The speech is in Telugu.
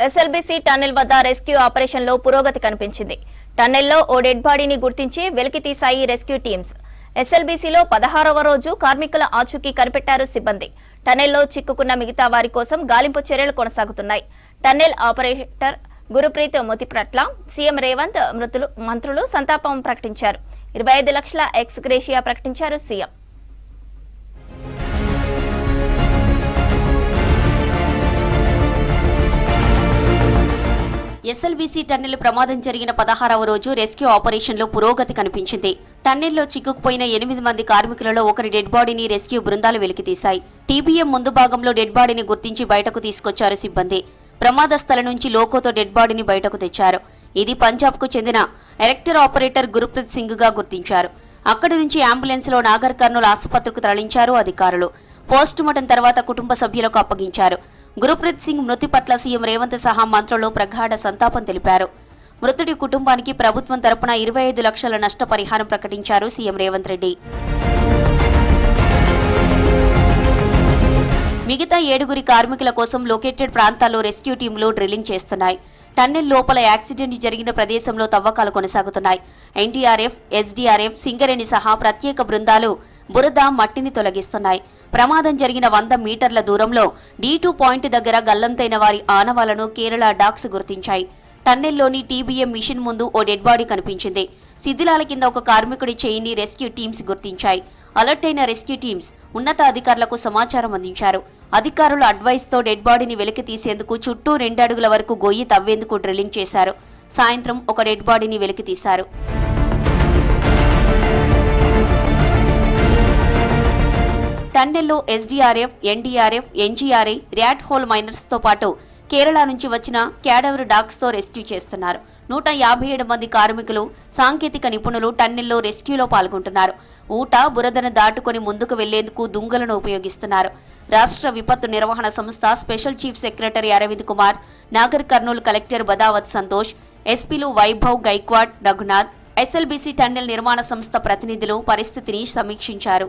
ఎస్ఎల్బీసీ టన్నెల్ వద్ద రెస్క్యూ ఆపరేషన్లో పురోగతి కనిపించింది. టన్నెల్లో ఓ డెడ్ బాడీని గుర్తించి వెలికితీశాయి రెస్క్యూ టీమ్స్. ఎస్ఎల్బీసీలో 16వ రోజు కార్మికుల ఆచూకీ కనిపెట్టారు సిబ్బంది. టన్నెల్లో చిక్కుకున్న మిగతా వారి కోసం గాలింపు చర్యలు కొనసాగుతున్నాయి. టన్నెల్ ఆపరేటర్ గురుప్రీత్ మృతి పట్ల సీఎం రేవంత్ మంత్రులు సంతాపం ప్రకటించారు. 25 లక్షల ఎక్స్ గ్రేషియా ప్రకటించారు సీఎం. ఎస్ఎల్బీసీ టన్నెల్ ప్రమాదం జరిగిన 16వ రోజు రెస్క్యూ ఆపరేషన్లో పురోగతి కనిపించింది. టన్నెల్లో చిక్కుకుపోయిన 8 మంది కార్మికులలో ఒకరి డెడ్ బాడీని రెస్క్యూ బృందాలు వెలికితీశాయి. టీబీఎం ముందు భాగంలో డెడ్ బాడీని గుర్తించి బయటకు తీసుకొచ్చారు సిబ్బంది. ప్రమాద స్థలం నుంచి లోకోతో డెడ్ బాడీని బయటకు తెచ్చారు. ఇది పంజాబ్కు చెందిన ఎలక్టర్ ఆపరేటర్ గురుప్రీత్ సింగ్ గా గుర్తించారు. అక్కడి నుంచి అంబులెన్స్ లో నాగర్ కర్నూల్ ఆసుపత్రికి తరలించారు అధికారులు. పోస్టుమార్టం తర్వాత కుటుంబ సభ్యులకు అప్పగించారు. గురుప్రీత్ సింగ్ మృతి పట్ల సీఎం రేవంత్ సహా మంత్రులు ప్రగాఢ సంతాపం తెలిపారు. మృతుడి కుటుంబానికి ప్రభుత్వం తరపున 25 లక్షల నష్టపరిహారం ప్రకటించారు సీఎం రేవంత్ రెడ్డి. మిగతా 7 కార్మికుల కోసం లొకేటెడ్ ప్రాంతాల్లో రెస్క్యూ టీంలు డ్రిల్లింగ్ చేస్తున్నాయి. టన్నెల్ లోపల యాక్సిడెంట్ జరిగిన ప్రదేశంలో తవ్వకాలు కొనసాగుతున్నాయి. ఎన్డీఆర్ఎఫ్, ఎస్డీఆర్ఎఫ్, సింగరేణి సహా ప్రత్యేక బృందాలు బురద, మట్టిని తొలగిస్తున్నాయి. ప్రమాదం జరిగిన 100 మీటర్ల దూరంలో D2 పాయింట్ దగ్గర గల్లంతైన వారి ఆనవాలను కేరళ డాక్స్ గుర్తించాయి. టన్నెల్లోని టీబీఎం మిషన్ ముందు ఓ డెడ్ బాడీ కనిపించింది. శిథిలాల కింద ఒక కార్మికుడి చేయిని రెస్క్యూ టీమ్స్ గుర్తించాయి. అలర్ట్ అయిన రెస్క్యూ టీమ్స్ ఉన్నత అధికారులకు సమాచారం అందించారు. అధికారుల అడ్వైస్ తో డెడ్ బాడీని వెలికి తీసేందుకు చుట్టూ 2 అడుగుల వరకు గొయ్యి తవ్వేందుకు డ్రిల్లింగ్ చేశారు. సాయంత్రం ఒక డెడ్ బాడీని వెలికి తీశారు. టన్నెల్లో SDRF, NDRF, NGRI, rat hole miners తో పాటు కేరళ నుంచి వచ్చిన క్యాడవర్ డాగ్స్ తో రెస్క్యూ చేస్తున్నారు. 157 మంది కార్మికులు, సాంకేతిక నిపుణులు టన్నెల్లో రెస్క్యూలో పాల్గొంటున్నారు. ఊట, బురదను దాటుకుని ముందుకు వెళ్లేందుకు దుంగలను ఉపయోగిస్తున్నారు. రాష్ట్ర విపత్తు నిర్వహణ సంస్థ special chief secretary Arvind Kumar, Nagar Kurnool collector Badavath Santosh, ఎస్పీలు వైభవ్, గైక్వాడ్, రఘునాథ్, ఎస్ఎల్బీసీ టన్నెల్ నిర్మాణ సంస్థ ప్రతినిధులు పరిస్థితిని సమీక్షించారు.